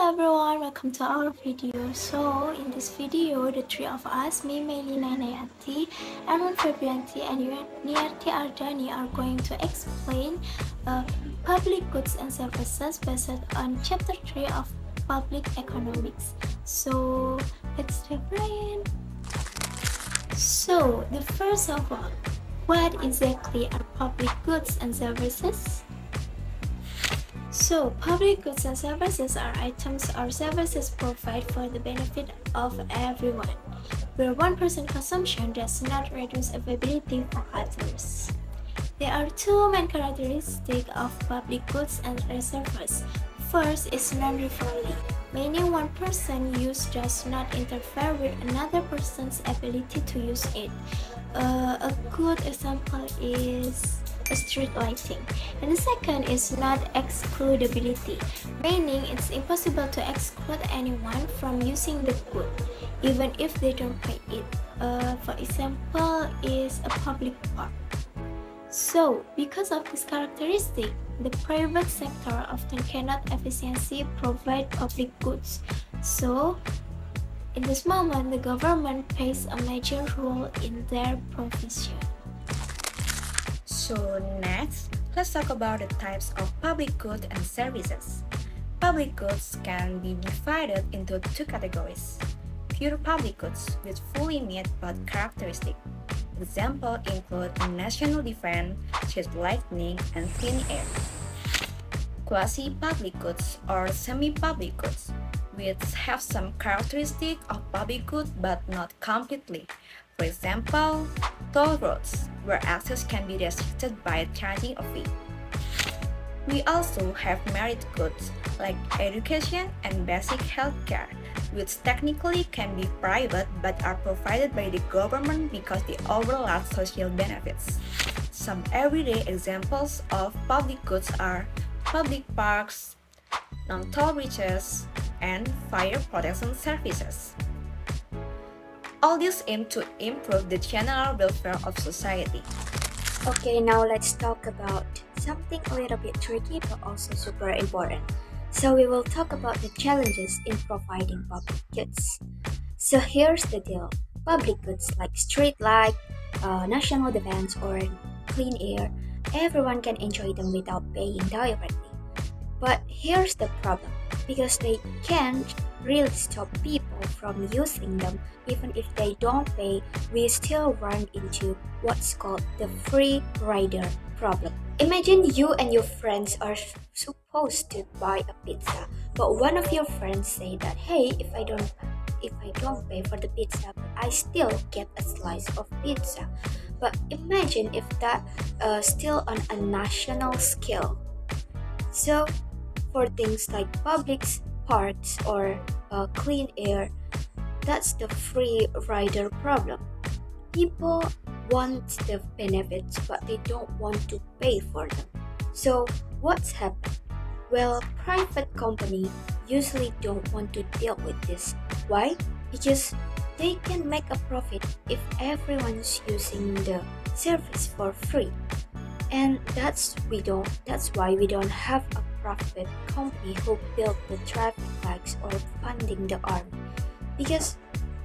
everyone, welcome to our video. So in this video, the three of us, me, Meylina Indayanti, Earllen Febriane and Yuniarti Aryani are going to explain public goods and services based on chapter 3 of public economics. So let's dive right in. So the first of all, what exactly are public goods and services? So, public goods and services are items or services provided for the benefit of everyone, where one person's consumption does not reduce availability for others. There are two main characteristics of public goods and services. First is non-rivalry, meaning one person's use does not interfere with another person's ability to use it. A good example is street lighting. And the second is not excludability, meaning it's impossible to exclude anyone from using the good, even if they don't pay it. For example, is a public park. So, because of this characteristic, the private sector often cannot efficiently provide public goods. So, in this moment, the government plays a major role in their provision. So next, let's talk about the types of public goods and services. Public goods can be divided into two categories. Pure public goods with fully met but characteristic. Examples include national defense, street lighting, and clean air. Quasi-public goods or semi-public goods, which have some characteristic of public good but not completely. For example, toll roads, where access can be restricted by charging a fee. We also have merit goods, like education and basic healthcare, which technically can be private but are provided by the government because they overlap social benefits. Some everyday examples of public goods are public parks, non-toll bridges, and fire protection services. All these aim to improve the general welfare of society. Okay, now let's talk about something a little bit tricky but also super important. So we will talk about the challenges in providing public goods. So here's the deal. Public goods like street light, national defense, or clean air, everyone can enjoy them without paying directly. But here's the problem. Because they can't really stop people from using them, even if they don't pay, we still run into what's called the free rider problem. Imagine you and your friends are supposed to buy a pizza, but one of your friends say that, hey, if I don't pay for the pizza, but I still get a slice of pizza. But imagine if that still on a national scale. So for things like public parks or clean air, that's the free rider problem. People want the benefits, but they don't want to pay for them. So what's happened? Well, private companies usually don't want to deal with this. Why? Because they can make a profit if everyone's using the service for free. And that's why we don't have a private company who build the traffic lights or funding the army, because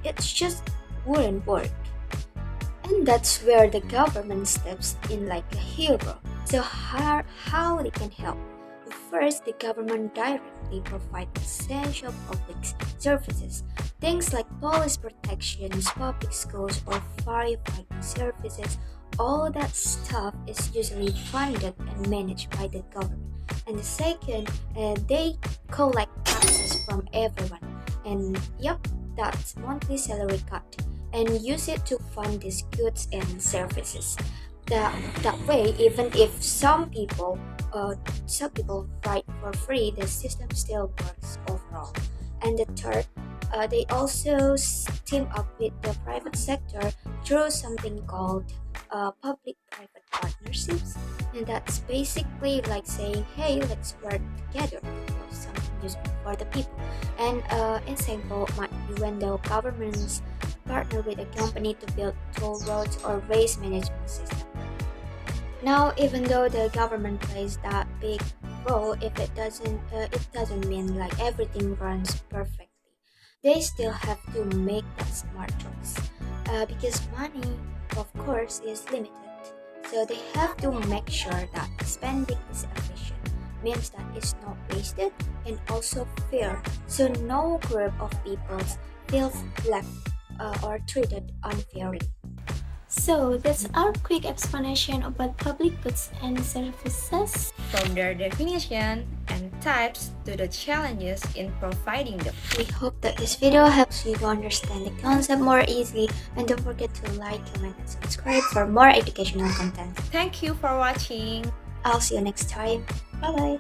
it just wouldn't work. And that's where the government steps in like a hero. So how they can help? First, the government directly provides essential public services, things like police protections, public schools, or firefighting services. All that stuff is usually funded and managed by the government. And the second, they collect taxes from everyone. And that's monthly salary cut. And use it to fund these goods and services. That way, even if some people fight for free, the system still works overall. And the third, they also team up with the private sector through something called public-private partnerships, and that's basically like saying, hey, let's work together for something useful for the people. And example might be when the governments partner with a company to build toll roads or waste management system. Now, even though the government plays that big go if it doesn't mean like everything runs perfectly. They still have to make that smart choice because money, of course, is limited. So they have to make sure that spending is efficient, means that it's not wasted and also fair. So no group of people feels left or treated unfairly. So that's our quick explanation about public goods and services. From their definition and types to the challenges in providing them. We hope that this video helps you to understand the concept more easily, and don't forget to like, comment, and subscribe for more educational content. Thank you for watching. I'll see you next time. Bye bye.